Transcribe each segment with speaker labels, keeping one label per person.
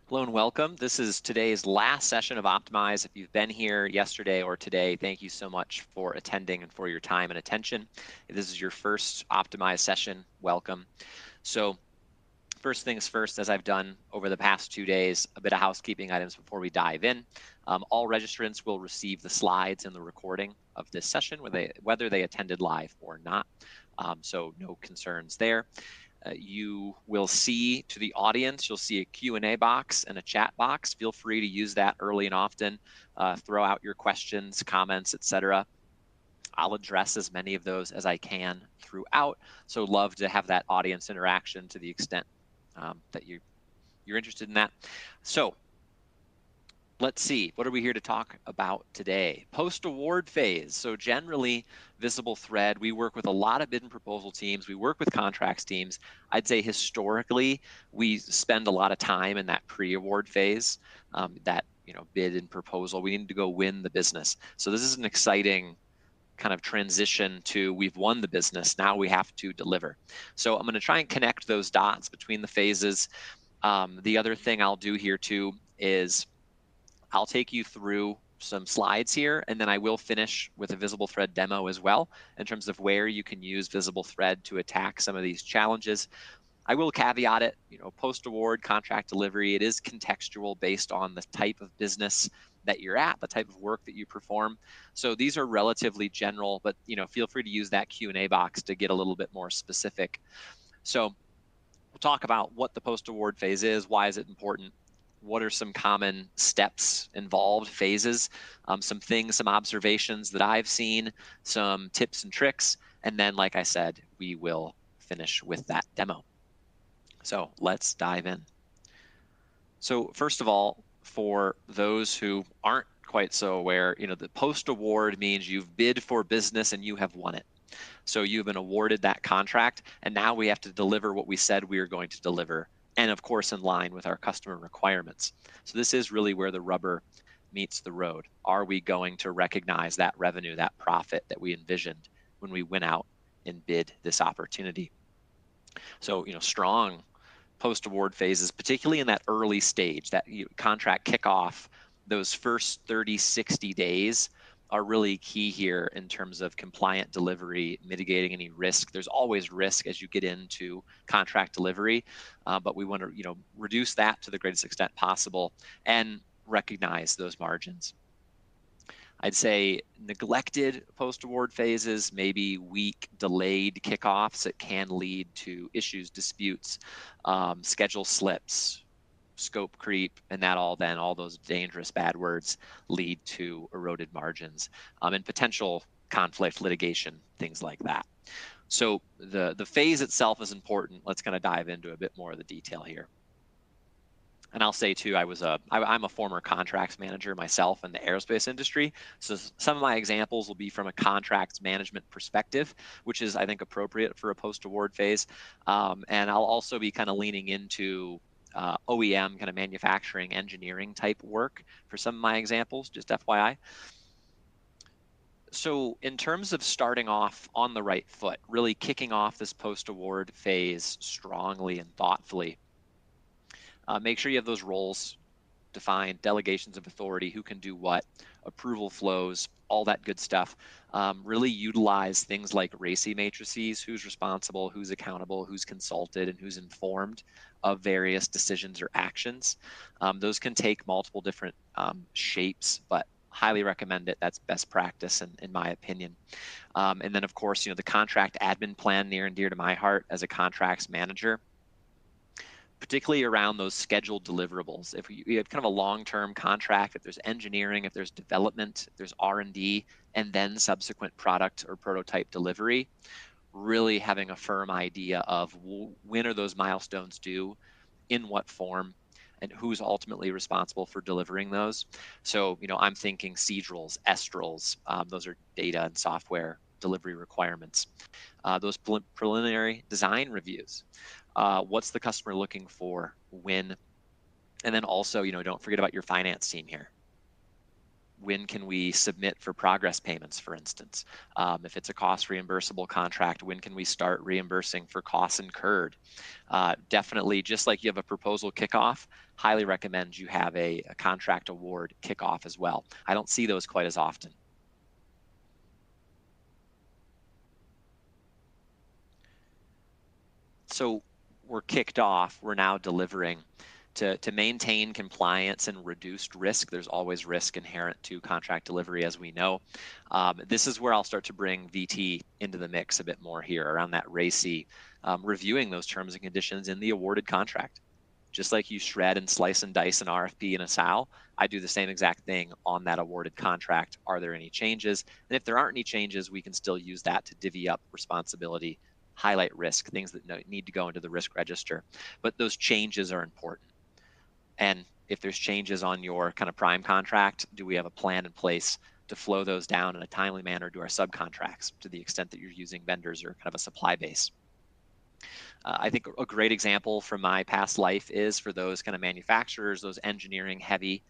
Speaker 1: Hello and welcome. This is today's last session of Optimize. If you've been here yesterday or today, thank you so much for attending and for your time and attention. If this is your first Optimize session, welcome. So first things first, as I've done over the past 2 days, a bit of housekeeping items before we dive in. All registrants will receive the slides and the recording of this session, whether they attended live or not. So no concerns there. You will see to the audience, you'll see a Q&A box and a chat box. Feel free to use that early and often. Throw out your questions, comments, etc. I'll address as many of those as I can throughout. So love to have that audience interaction to the extent that you're interested in that. So let's see, what are we here to talk about today? Post-award phase. So generally, VisibleThread, we work with a lot of bid and proposal teams. We work with contracts teams. I'd say historically, we spend a lot of time in that pre-award phase, that bid and proposal. We need to go win the business. So this is an exciting kind of transition to we've won the business. Now we have to deliver. So I'm going to try and connect those dots between the phases. The other thing I'll do here too is I'll take you through some slides here, and then I will finish with a VisibleThread demo as well in terms of where you can use VisibleThread to attack some of these challenges. I will caveat it, post-award contract delivery, it is contextual based on the type of business that you're at, the type of work that you perform. So these are relatively general, but feel free to use that Q&A box to get a little bit more specific. So we'll talk about what the post-award phase is, why is it important, what are some common steps involved, phases, some things, some observations that I've seen, some tips and tricks, and then, like I said, we will finish with that demo. So let's dive in. So first of all, for those who aren't quite so aware, the post-award means you've bid for business and you have won it. So you've been awarded that contract, and now we have to deliver what we said we are going to deliver, and of course in line with our customer requirements. So this is really where the rubber meets the road. Are we going to recognize that revenue, that profit that we envisioned when we went out and bid this opportunity? So, strong post-award phases, particularly in that early stage, that contract kickoff, those first 30, 60 days are really key here in terms of compliant delivery, mitigating any risk. There's always risk as you get into contract delivery, but we want to reduce that to the greatest extent possible and recognize those margins. I'd say neglected post-award phases, maybe weak, delayed kickoffs that can lead to issues, disputes, schedule slips, scope creep, and all those dangerous bad words lead to eroded margins and potential conflict, litigation, things like that. So the phase itself is important. Let's kind of dive into a bit more of the detail here. And I'll say too, I'm a former contracts manager myself in the aerospace industry. So some of my examples will be from a contracts management perspective, which is, I think, appropriate for a post-award phase. And I'll also be kind of leaning into OEM, kind of manufacturing, engineering type work for some of my examples, just FYI. So in terms of starting off on the right foot, really kicking off this post-award phase strongly and thoughtfully, make sure you have those roles defined, delegations of authority, who can do what, approval flows, all that good stuff. Really utilize things like RACI matrices, who's responsible, who's accountable, who's consulted, and who's informed of various decisions or actions. Those can take multiple different shapes, but highly recommend it. That's best practice in my opinion. And then of course, the contract admin plan, near and dear to my heart as a contracts manager, particularly around those scheduled deliverables. If you had kind of a long-term contract, if there's engineering, if there's development, if there's R&D, and then subsequent product or prototype delivery, really having a firm idea of when are those milestones due, in what form, and who's ultimately responsible for delivering those. So, I'm thinking CEDRLs, ESTRLs, those are data and software delivery requirements. Those preliminary design reviews. What's the customer looking for, when, and then also, don't forget about your finance team here. When can we submit for progress payments, for instance? If it's a cost reimbursable contract, when can we start reimbursing for costs incurred? Definitely, just like you have a proposal kickoff, highly recommend you have a contract award kickoff as well. I don't see those quite as often. So we're kicked off, we're now delivering. To maintain compliance and reduced risk, there's always risk inherent to contract delivery, as we know. This is where I'll start to bring VT into the mix a bit more here around that RACI, reviewing those terms and conditions in the awarded contract. Just like you shred and slice and dice an RFP and a SAL, I do the same exact thing on that awarded contract. Are there any changes? And if there aren't any changes, we can still use that to divvy up responsibility, highlight risk, things that need to go into the risk register. But those changes are important. And if there's changes on your kind of prime contract, do we have a plan in place to flow those down in a timely manner to our subcontracts to the extent that you're using vendors or kind of a supply base? I think a great example from my past life is for those kind of manufacturers, those engineering heavy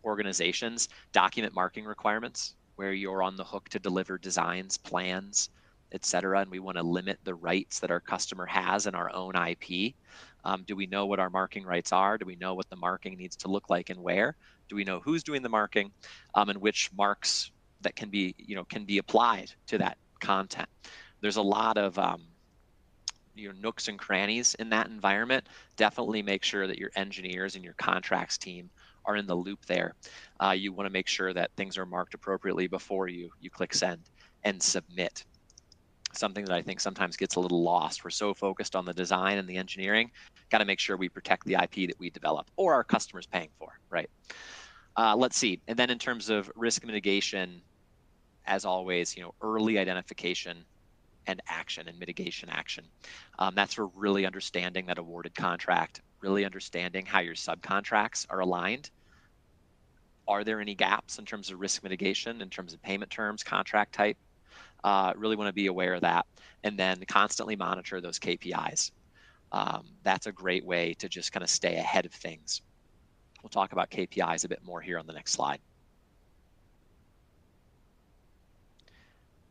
Speaker 1: organizations, document marking requirements where you're on the hook to deliver designs, plans, et cetera, and we want to limit the rights that our customer has in our own IP. Do we know what our marking rights are? Do we know what the marking needs to look like and where? Do we know who's doing the marking, and which marks that can be applied to that content? There's a lot of nooks and crannies in that environment. Definitely make sure that your engineers and your contracts team are in the loop there. You want to make sure that things are marked appropriately before you click send and submit. Something that I think sometimes gets a little lost. We're so focused on the design and the engineering, got to make sure we protect the IP that we develop or our customers paying for, right? Let's see. And then in terms of risk mitigation, as always, early identification and action and mitigation action. That's for really understanding that awarded contract, really understanding how your subcontracts are aligned. Are there any gaps in terms of risk mitigation, in terms of payment terms, contract type? Really want to be aware of that, and then constantly monitor those KPIs. That's a great way to just kind of stay ahead of things. We'll talk about KPIs a bit more here on the next slide.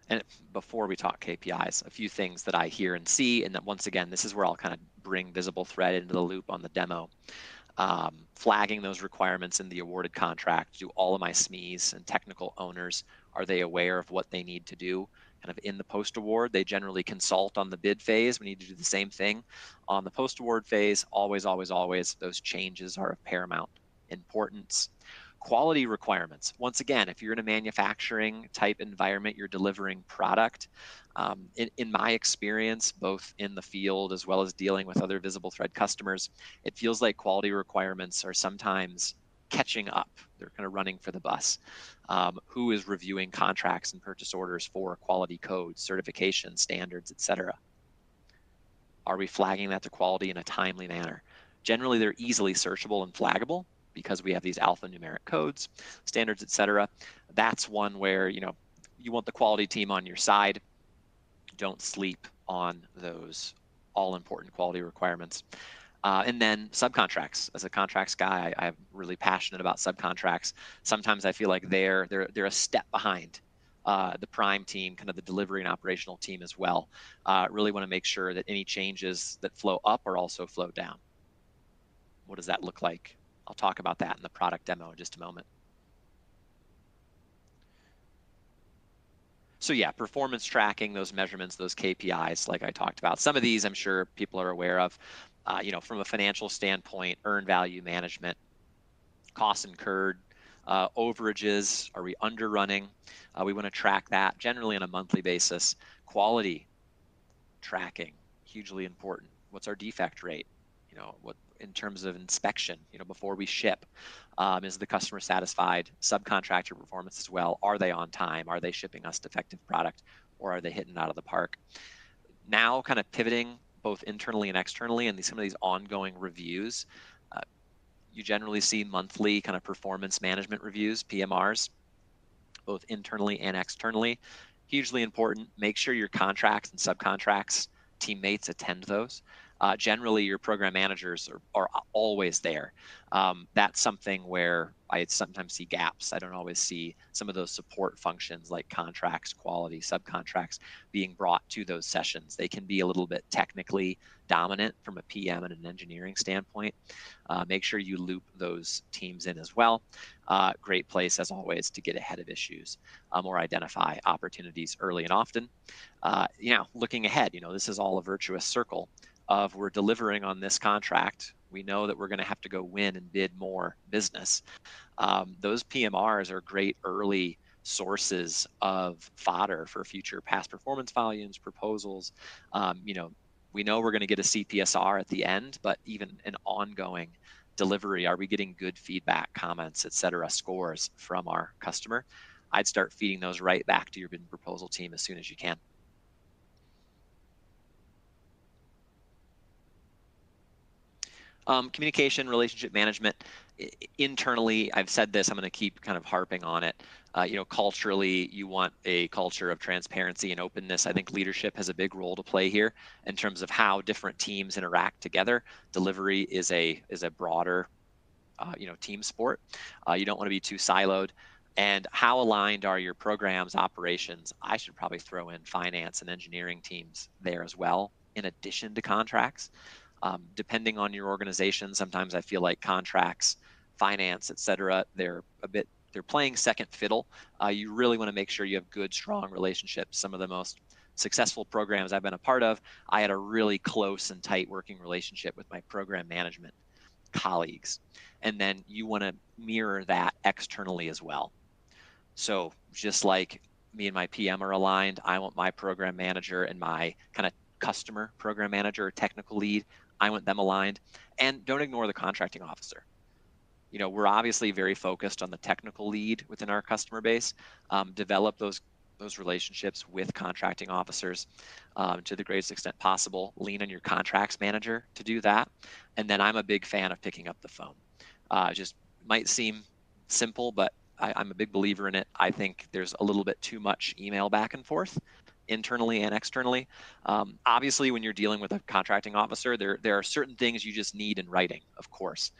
Speaker 1: And before we talk KPIs, a few things that I hear and see, and that once again, this is where I'll kind of bring VisibleThread into the loop on the demo. Flagging those requirements in the awarded contract. Do all of my SMEs and technical owners, are they aware of what they need to do kind of in the post-award? They generally consult on the bid phase. We need to do the same thing on the post-award phase. Always, always, always, those changes are of paramount importance. Quality requirements. Once again, if you're in a manufacturing type environment, you're delivering product. In my experience, both in the field as well as dealing with other VisibleThread customers, it feels like quality requirements are sometimes catching up. They're kind of running for the bus. Who is reviewing contracts and purchase orders for quality codes, certification, standards, et cetera? Are we flagging that to quality in a timely manner? Generally, they're easily searchable and flaggable because we have these alphanumeric codes, standards, et cetera. That's one where you want the quality team on your side. Don't sleep on those all-important quality requirements. And then subcontracts. As a contracts guy, I'm really passionate about subcontracts. Sometimes I feel like they're a step behind the prime team, kind of the delivery and operational team as well. Really want to make sure that any changes that flow up are also flowed down. What does that look like? I'll talk about that in the product demo in just a moment. So yeah, performance tracking, those measurements, those KPIs, like I talked about. Some of these I'm sure people are aware of. From a financial standpoint, earned value management, costs incurred, overages, are we underrunning? We want to track that generally on a monthly basis. Quality tracking, hugely important. What's our defect rate? What in terms of inspection, before we ship, is the customer satisfied? Subcontractor performance as well. Are they on time? Are they shipping us defective product, or are they hitting out of the park? Now kind of pivoting both internally and externally, and some of these ongoing reviews. You generally see monthly kind of performance management reviews, PMRs, both internally and externally. Hugely important. Make sure your contracts and subcontracts teammates attend those. generally your program managers are always there. That's something where I sometimes see gaps. I don't always see some of those support functions like contracts, quality, subcontracts being brought to those sessions. They can be a little bit technically dominant from a PM and an engineering standpoint. Make sure you loop those teams in as well. Great place, as always, to get ahead of issues or identify opportunities early and often. Looking ahead, this is all a virtuous circle of we're delivering on this contract. We know that we're going to have to go win and bid more business. Those PMRs are great early sources of fodder for future past performance volumes, proposals. We know we're going to get a CPSR at the end, but even an ongoing delivery, are we getting good feedback, comments, et cetera, scores from our customer? I'd start feeding those right back to your bid and proposal team as soon as you can. Communication, relationship management. Internally, I've said this, I'm going to keep kind of harping on it. Culturally, you want a culture of transparency and openness. I think leadership has a big role to play here in terms of how different teams interact together. Delivery is a broader, team sport. You don't want to be too siloed. And how aligned are your programs, operations? I should probably throw in finance and engineering teams there as well, in addition to contracts. Depending on your organization, sometimes I feel like contracts, finance, et cetera, they're playing second fiddle. You really want to make sure you have good, strong relationships. Some of the most successful programs I've been a part of, I had a really close and tight working relationship with my program management colleagues. And then you want to mirror that externally as well. So just like me and my PM are aligned, I want my program manager and my kind of customer program manager or technical lead, I want them aligned. And don't ignore the contracting officer. We're obviously very focused on the technical lead within our customer base. Develop those relationships with contracting officers to the greatest extent possible. Lean on your contracts manager to do that. And then I'm a big fan of picking up the phone. Just might seem simple, but I'm a big believer in it. I think there's a little bit too much email back and forth, internally and externally. Obviously, when you're dealing with a contracting officer, there are certain things you just need in writing, of course.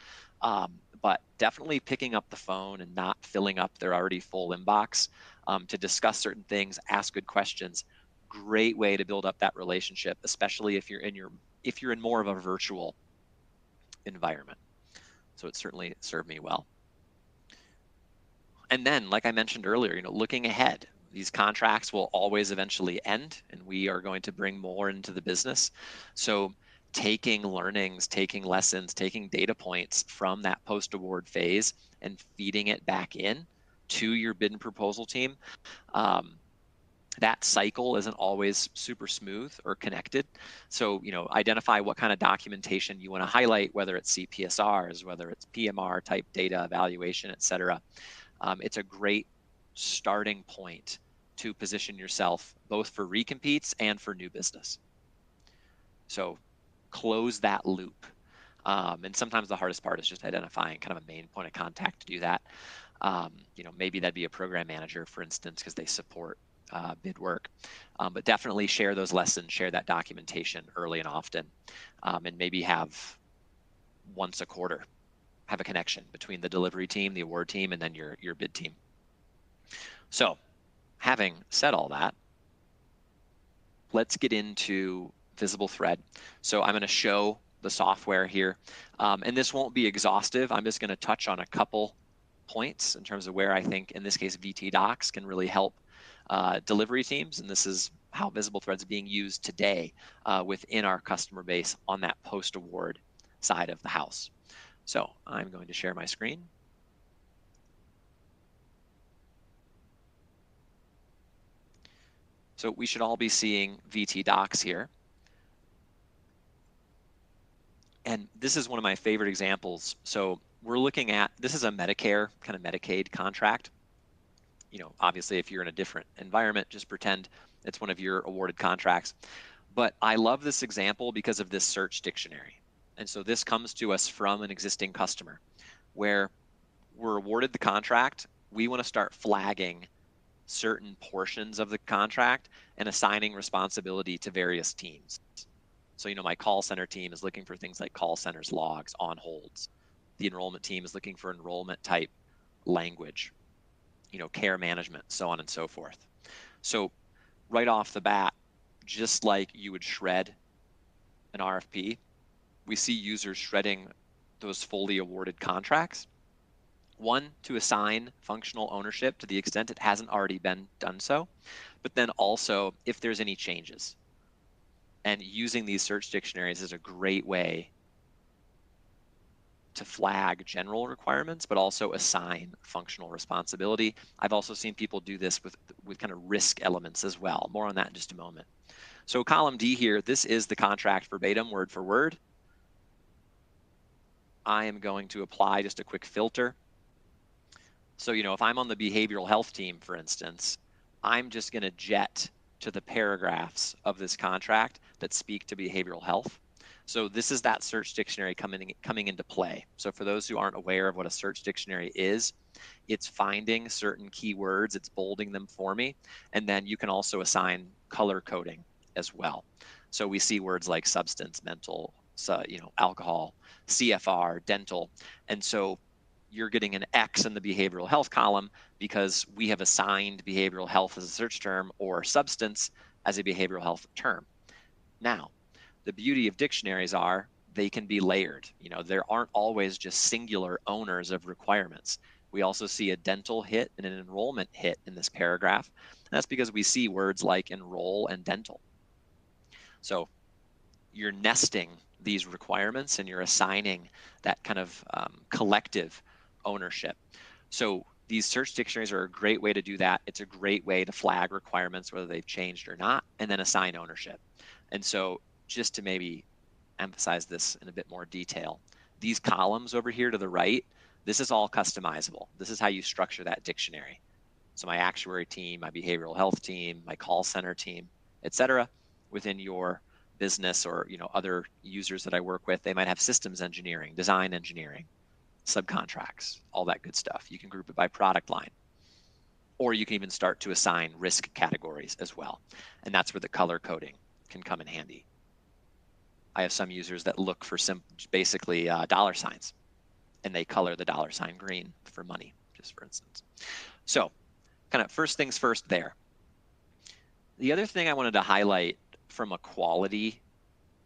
Speaker 1: But definitely picking up the phone and not filling up their already full inbox to discuss certain things, ask good questions. Great way to build up that relationship, especially if you're in more of a virtual environment. So it certainly served me well. And then, like I mentioned earlier, looking ahead, these contracts will always eventually end, and we are going to bring more into the business. So taking learnings, taking lessons, taking data points from that post-award phase and feeding it back in to your bid and proposal team. That cycle isn't always super smooth or connected. So, identify what kind of documentation you want to highlight, whether it's CPSRs, whether it's PMR type data evaluation, et cetera. It's a great starting point to position yourself both for recompetes and for new business. So close that loop. And sometimes the hardest part is just identifying kind of a main point of contact to do that. Maybe that'd be a program manager, for instance, because they support bid work. But definitely share those lessons, share that documentation early and often, and maybe have once a quarter, have a connection between the delivery team, the award team, and then your bid team. So having said all that, let's get into VisibleThread. So I'm going to show the software here, and this won't be exhaustive. I'm just going to touch on a couple points in terms of where I think, in this case, VT Docs can really help delivery teams, and this is how VisibleThread is being used today within our customer base on that post-award side of the house. So I'm going to share my screen. So we should all be seeing VT Docs here. And this is one of my favorite examples. So we're looking at, this is a Medicare, kind of Medicaid contract. Obviously, if you're in a different environment, just pretend it's one of your awarded contracts. But I love this example because of this search dictionary. And so this comes to us from an existing customer where we're awarded the contract. We want to start flagging certain portions of the contract and assigning responsibility to various teams. So, my call center team is looking for things like call centers logs, on holds. The enrollment team is looking for enrollment type language, care management, so on and so forth. So right off the bat, just like you would shred an RFP, we see users shredding those fully awarded contracts. One, to assign functional ownership to the extent it hasn't already been done so, but then also if there's any changes. And using these search dictionaries is a great way to flag general requirements, but also assign functional responsibility. I've also seen people do this with kind of risk elements as well. More on that in just a moment. So column D here, this is the contract verbatim, word for word. I am going to apply just a quick filter. So, if I'm on the behavioral health team, for instance, I'm just going to jet to the paragraphs of this contract that speak to behavioral health. So this is that search dictionary coming into play. So for those who aren't aware of what a search dictionary is, it's finding certain keywords, it's bolding them for me, and then you can also assign color coding as well. So we see words like substance, mental, alcohol, CFR, dental, and so you're getting an X in the behavioral health column because we have assigned behavioral health as a search term or substance as a behavioral health term. Now, the beauty of dictionaries are they can be layered. There aren't always just singular owners of requirements. We also see a dental hit and an enrollment hit in this paragraph. And that's because we see words like enroll and dental. So you're nesting these requirements and you're assigning that kind of collective ownership. So these search dictionaries are a great way to do that. It's a great way to flag requirements, whether they've changed or not, and then assign ownership. And so just to maybe emphasize this in a bit more detail, these columns over here to the right, this is all customizable. This is how you structure that dictionary. So my actuary team, my behavioral health team, my call center team, et cetera, within your business or other users that I work with, they might have systems engineering, design engineering, subcontracts, all that good stuff. You can group it by product line. Or you can even start to assign risk categories as well. And that's where the color coding can come in handy. I have some users that look for basically dollar signs, and they color the dollar sign green for money, just for instance. So kind of first things first there. The other thing I wanted to highlight from a quality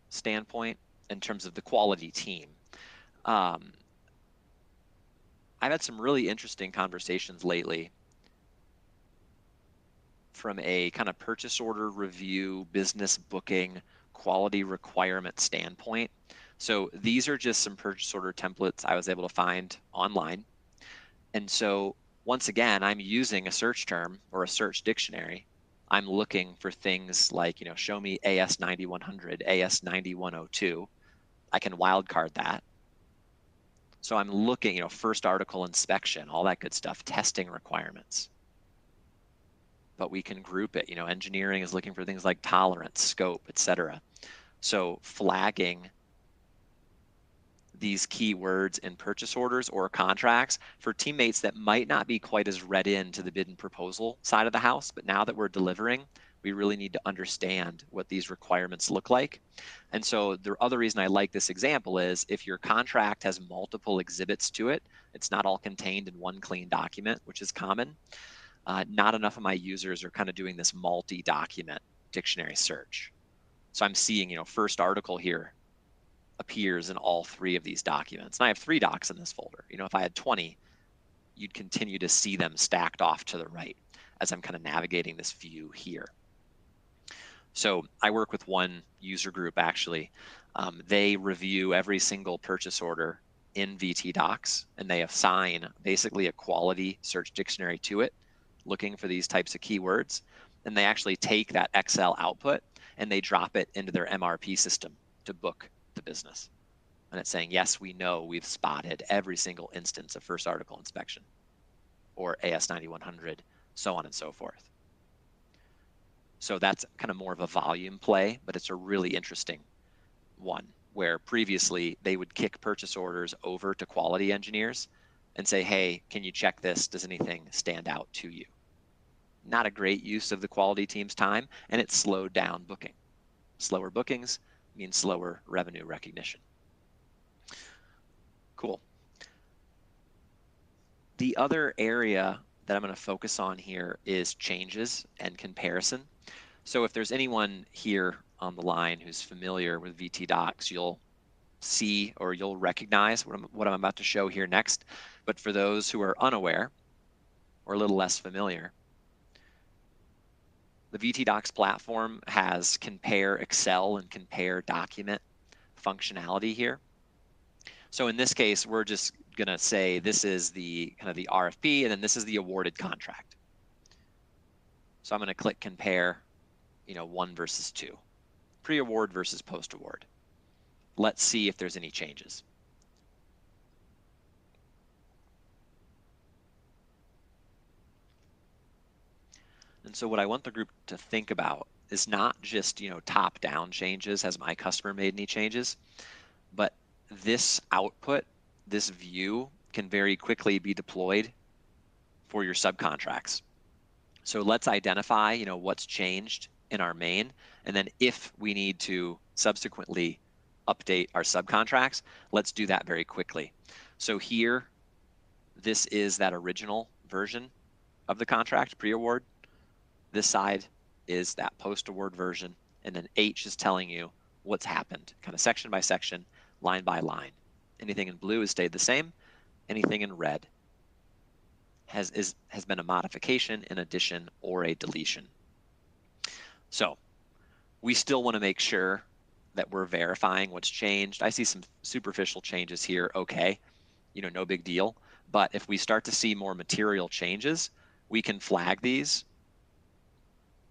Speaker 1: standpoint in terms of the quality team, I've had some really interesting conversations lately from a kind of purchase order review, business booking, quality requirement standpoint. So these are just some purchase order templates I was able to find online. And so once again, I'm using a search term or a search dictionary. I'm looking for things like, show me AS 9100, AS 9102. I can wildcard that. So I'm looking, first article inspection, all that good stuff, testing requirements. But we can group it. Engineering is looking for things like tolerance, scope, etc. So flagging these keywords in purchase orders or contracts for teammates that might not be quite as read into the bid and proposal side of the house, but now that we're delivering, we really need to understand what these requirements look like. And so the other reason I like this example is if your contract has multiple exhibits to it, it's not all contained in one clean document, which is common. Not enough of my users are kind of doing this multi-document dictionary search. So I'm seeing, first article here appears in all 3 of these documents. And I have 3 docs in this folder. If I had 20, you'd continue to see them stacked off to the right as I'm kind of navigating this view here. So I work with one user group actually. They review every single purchase order in VT Docs, and they assign basically a quality search dictionary to it, looking for these types of keywords. And they actually take that Excel output and they drop it into their MRP system to book the business. And it's saying, yes, we know we've spotted every single instance of first article inspection or AS 9100, so on and so forth. So that's kind of more of a volume play, but it's a really interesting one where previously they would kick purchase orders over to quality engineers and say, hey, can you check this? Does anything stand out to you? Not a great use of the quality team's time, and it slowed down booking. Slower bookings means slower revenue recognition. Cool. The other area that I'm going to focus on here is changes and comparison. So if there's anyone here on the line who's familiar with VT Docs, you'll see or you'll recognize what I'm about to show here next. But for those who are unaware or a little less familiar, the VT Docs platform has compare Excel and compare document functionality here. So in this case, we're just going to say this is the kind of the RFP, and then this is the awarded contract. So I'm going to click compare, 1 versus 2, pre-award versus post-award. Let's see if there's any changes. And so what I want the group to think about is not just, top-down changes, has my customer made any changes, but this output, this view can very quickly be deployed for your subcontracts. So let's identify, what's changed in our main, and then if we need to subsequently update our subcontracts, let's do that very quickly. So here, this is that original version of the contract, pre-award. This side is that post-award version, and then H is telling you what's happened, kind of section by section, line by line. Anything in blue has stayed the same. Anything in red has been a modification, an addition, or a deletion. So we still want to make sure that we're verifying what's changed. I see some superficial changes here. Okay, no big deal. But if we start to see more material changes, we can flag these.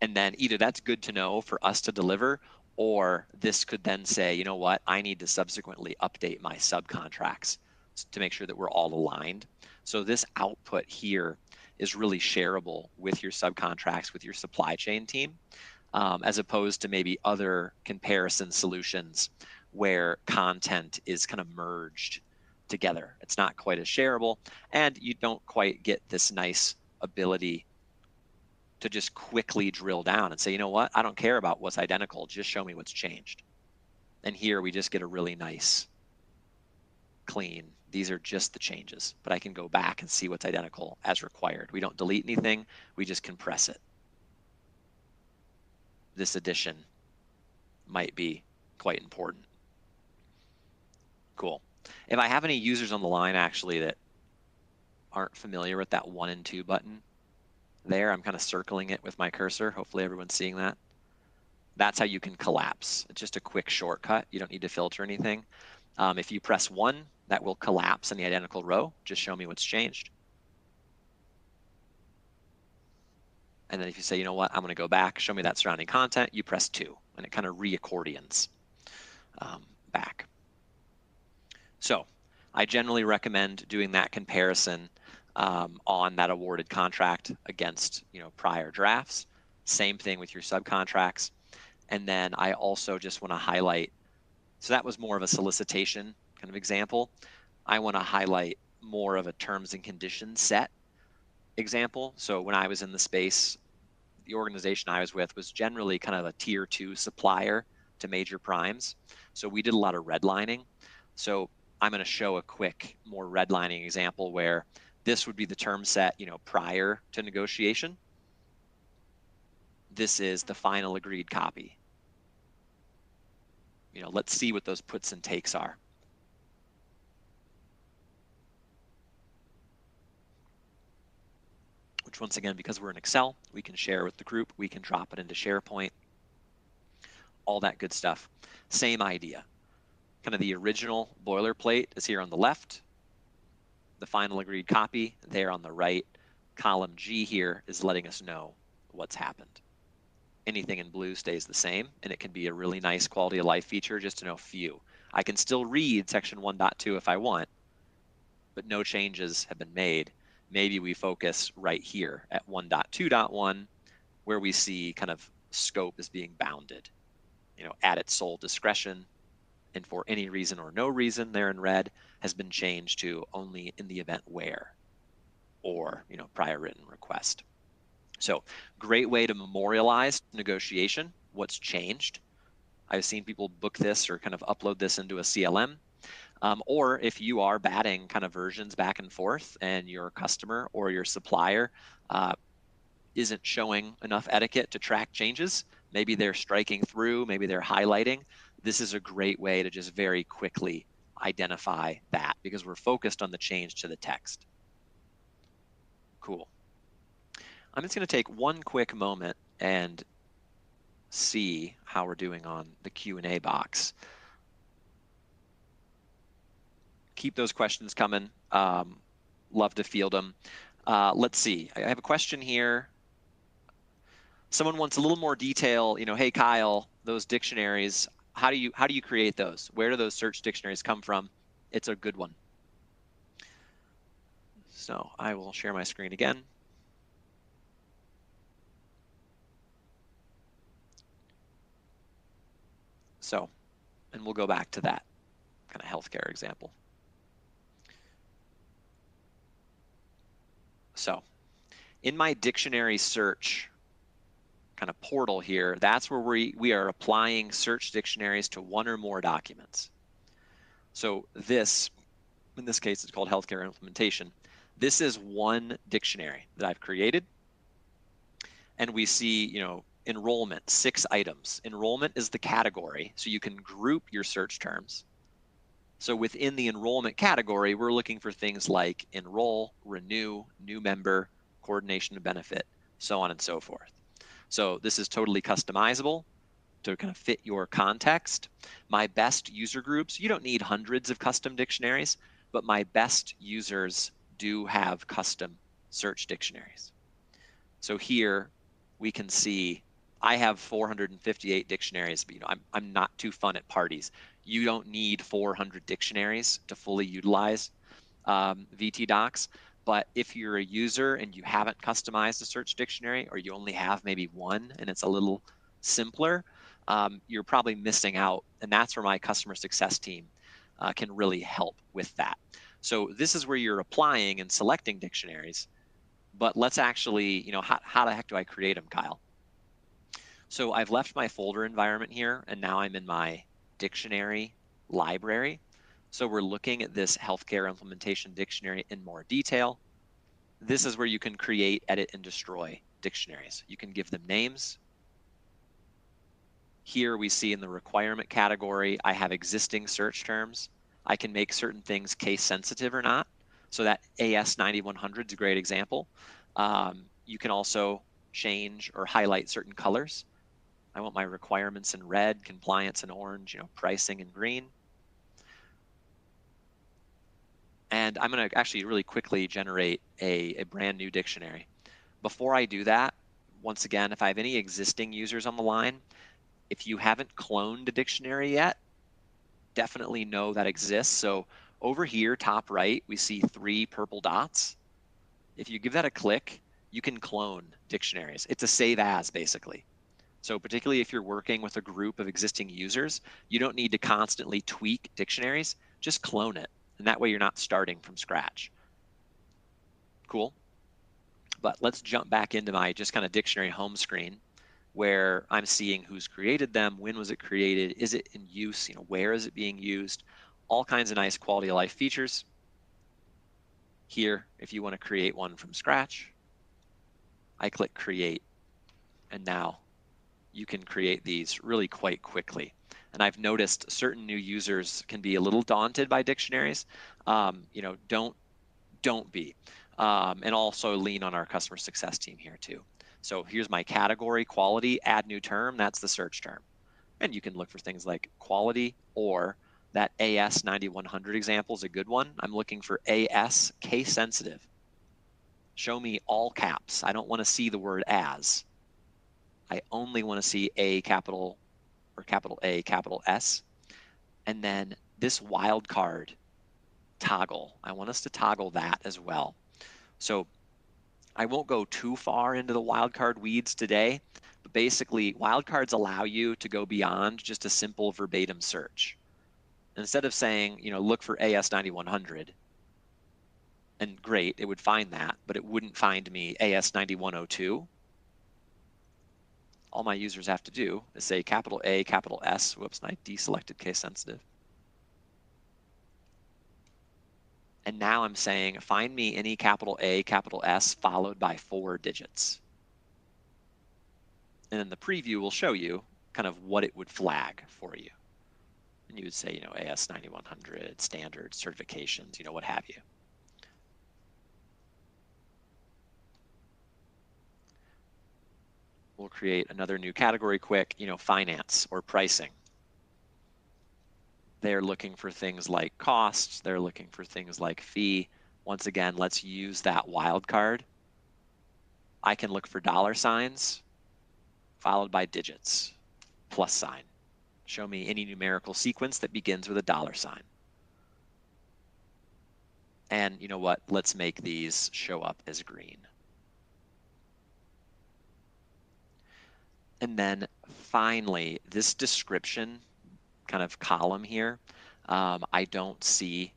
Speaker 1: And then either that's good to know for us to deliver, or this could then say, you know what, I need to subsequently update my subcontracts to make sure that we're all aligned. So this output here is really shareable with your subcontracts, with your supply chain team, as opposed to maybe other comparison solutions where content is kind of merged together. It's not quite as shareable, and you don't quite get this nice ability to just quickly drill down and say, you know what, I don't care about what's identical, just show me what's changed. And here we just get a really nice, clean, these are just the changes, but I can go back and see what's identical as required. We don't delete anything, we just compress it. This addition might be quite important. Cool. If I have any users on the line actually that aren't familiar with that 1 and 2 button there, I'm kind of circling it with my cursor. Hopefully everyone's seeing that. That's how you can collapse. It's just a quick shortcut. You don't need to filter anything. If you press 1, that will collapse in the identical row. Just show me what's changed. And then if you say, you know what, I'm going to go back, show me that surrounding content, you press 2, and it kind of re-accordions back. So I generally recommend doing that comparison on that awarded contract against prior drafts. Same thing with your subcontracts. And then I also just want to highlight, so that was more of a solicitation kind of example. I want to highlight more of a terms and conditions set example. So when I was in the space, the organization I was with was generally kind of a tier 2 supplier to major primes. So we did a lot of redlining. So I'm going to show a quick, more redlining example where this would be the term set, prior to negotiation. This is the final agreed copy. Let's see what those puts and takes are. Which once again, because we're in Excel, we can share with the group, we can drop it into SharePoint, all that good stuff. Same idea. Kind of the original boilerplate is here on the left. The final agreed copy there on the right. Column G here is letting us know what's happened. Anything in blue stays the same, and it can be a really nice quality of life feature just to know phew. I can still read section 1.2 if I want, but no changes have been made. Maybe we focus right here at 1.2.1 where we see kind of scope is being bounded, at its sole discretion, and for any reason or no reason there in red has been changed to only in the event where, or prior written request. So great way to memorialize negotiation, what's changed. I've seen people book this or kind of upload this into a CLM. Or if you are batting kind of versions back and forth and your customer or your supplier isn't showing enough etiquette to track changes, maybe they're striking through, maybe they're highlighting, this is a great way to just very quickly identify that because we're focused on the change to the text. Cool. I'm just going to take one quick moment and see how we're doing on the Q&A box. Keep those questions coming. Love to field them. Let's see. I have a question here. Someone wants a little more detail. You know, hey Kyle, those dictionaries. How do you create those? Where do those search dictionaries come from? It's a good one. So I will share my screen again. So, and we'll go back to that kind of healthcare example. So in my dictionary search kind of portal here, that's where we are applying search dictionaries to one or more documents. So this, in this case, it's called healthcare implementation. This is one dictionary that I've created. And we see, you know, enrollment, 6 items. Enrollment is the category, so you can group your search terms. So within the enrollment category, we're looking for things like enroll, renew, new member, coordination of benefit, so on and so forth. So this is totally customizable to kind of fit your context. My best user groups, you don't need hundreds of custom dictionaries, but my best users do have custom search dictionaries. So here we can see I have 458 dictionaries, but you know, I'm not too fun at parties. You don't need 400 dictionaries to fully utilize VTDocs. But if you're a user and you haven't customized a search dictionary, or you only have maybe one and it's a little simpler, you're probably missing out. And that's where my customer success team can really help with that. So this is where you're applying and selecting dictionaries. But let's actually, you know, how the heck do I create them, Kyle? So I've left my folder environment here, and now I'm in my dictionary library. So we're looking at this healthcare implementation dictionary in more detail. This is where you can create, edit, and destroy dictionaries. You can give them names. Here we see in the requirement category, I have existing search terms. I can make certain things case sensitive or not. So that AS9100 is a great example. You can also change or highlight certain colors. I want my requirements in red, compliance in orange, you know, pricing in green. And I'm going to actually really quickly generate a brand new dictionary. Before I do that, once again, if I have any existing users on the line, if you haven't cloned a dictionary yet, definitely know that exists. So over here, top right, we see 3 purple dots. If you give that a click, you can clone dictionaries. It's a save as, basically. So particularly if you're working with a group of existing users, you don't need to constantly tweak dictionaries, just clone it. And that way you're not starting from scratch. Cool. But let's jump back into my just kind of dictionary home screen where I'm seeing who's created them, when was it created, is it in use, you know, where is it being used, all kinds of nice quality of life features. Here, if you want to create one from scratch, I click create, and now you can create these really quite quickly. And I've noticed certain new users can be a little daunted by dictionaries. You know, don't be. And also lean on our customer success team here too. So here's my category, quality, add new term, that's the search term. And you can look for things like quality, or that AS9100 example is a good one. I'm looking for AS case sensitive. Show me all caps. I don't want to see the word as. I only want to see A capital or capital A, capital S. And then this wildcard toggle, I want us to toggle that as well. So I won't go too far into the wildcard weeds today, but basically wildcards allow you to go beyond just a simple verbatim search. Instead of saying, you know, look for AS9100, and great, it would find that, but it wouldn't find me AS9102. all my users have to do is say capital A, capital S. Whoops, and I deselected case sensitive. And now I'm saying, find me any capital A, capital S followed by 4 digits. And then the preview will show you kind of what it would flag for you. And you would say, AS 9100, standard, certifications, what have you. We'll create another new category quick, finance or pricing. They're looking for things like costs. They're looking for things like fee. Once again, let's use that wildcard. I can look for $signs followed by digits, plus sign. Show me any numerical sequence that begins with a $sign. And you know what? Let's make these show up as green. And then finally, this description kind of column here, I don't see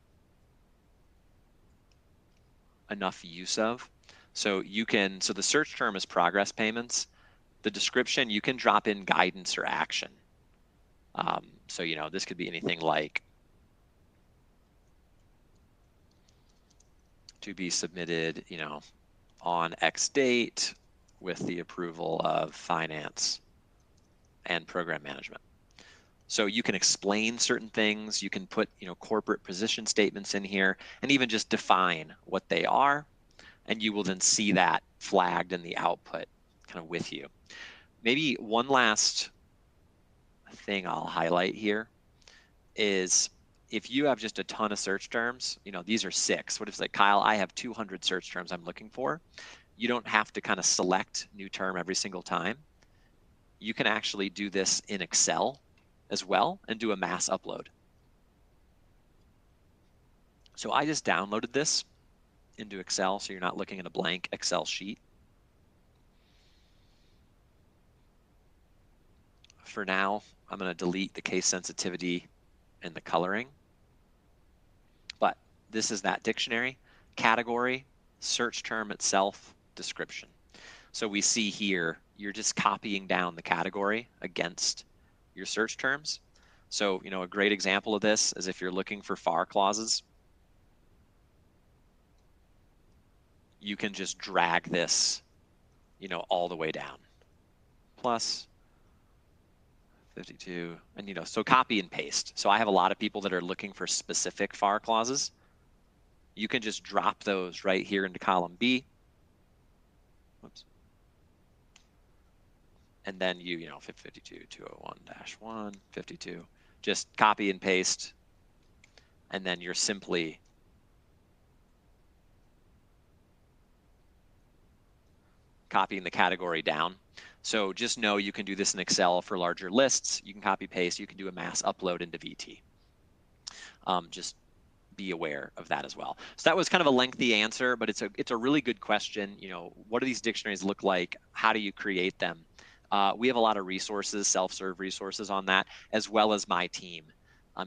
Speaker 1: enough use of. So so the search term is progress payments. The description, you can drop in guidance or action. So, this could be anything like to be submitted, on X date with the approval of finance and program management. So you can explain certain things, you can put, corporate position statements in here, and even just define what they are, and you will then see that flagged in the output kind of with you. Maybe one last thing I'll highlight here is if you have just a ton of search terms, these are 6. What if it's like, Kyle, I have 200 search terms I'm looking for. You don't have to kind of select new term every single time. You can actually do this in Excel as well and do a mass upload. So I just downloaded this into Excel so you're not looking at a blank Excel sheet. For now, I'm going to delete the case sensitivity and the coloring. But this is that dictionary, category, search term itself, description. So we see here, you're just copying down the category against your search terms. So, a great example of this is if you're looking for FAR clauses, you can just drag this, all the way down. Plus 52, and so copy and paste. So I have a lot of people that are looking for specific FAR clauses. You can just drop those right here into column B. Whoops. And then 52, 201-1, 52, just copy and paste. And then you're simply copying the category down. So just know you can do this in Excel for larger lists. You can copy paste. You can do a mass upload into VT. Just be aware of that as well. So that was kind of a lengthy answer, but it's a really good question. What do these dictionaries look like? How do you create them? We have a lot of resources, self-serve resources on that, as well as my team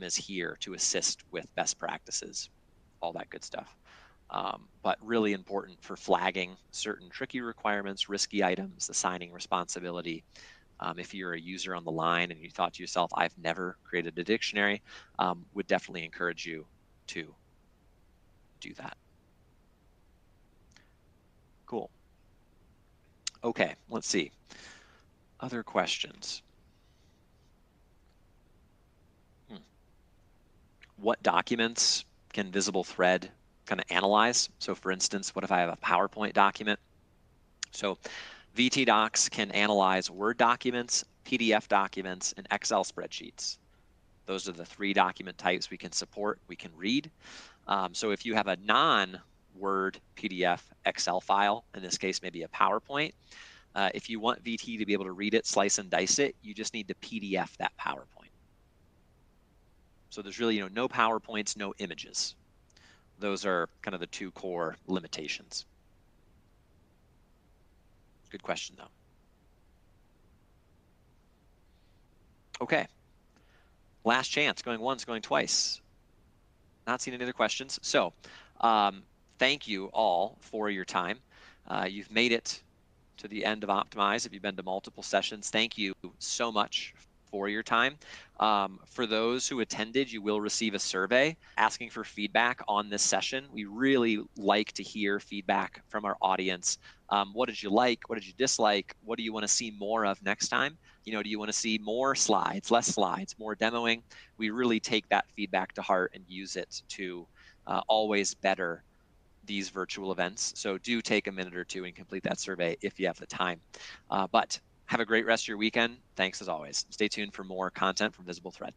Speaker 1: is here to assist with best practices, all that good stuff. But really important for flagging certain tricky requirements, risky items, assigning responsibility. If you're a user on the line and you thought to yourself, I've never created a dictionary, would definitely encourage you to do that. Cool. Okay, let's see. Other questions? What documents can VisibleThread kind of analyze? So for instance, what if I have a PowerPoint document? So VT Docs can analyze Word documents, PDF documents, and Excel spreadsheets. Those are the 3 document types we can support, we can read. So if you have a non-Word, PDF, Excel file, in this case maybe a PowerPoint, if you want VT to be able to read it, slice and dice it, you just need to PDF that PowerPoint. So there's really no PowerPoints, no images. Those are kind of the 2 core limitations. Good question, though. Okay. Last chance, going once, going twice. Not seeing any other questions. So thank you all for your time. You've made it to the end of Optimize. If you've been to multiple sessions, thank you so much for your time. For those who attended, you will receive a survey asking for feedback on this session. We really like to hear feedback from our audience. What did you like? What did you dislike? What do you want to see more of next time? You know, do you want to see more slides, less slides, more demoing? We really take that feedback to heart and use it to always better these virtual events. So do take a minute or two and complete that survey if you have the time. But have a great rest of your weekend. Thanks as always. Stay tuned for more content from VisibleThread.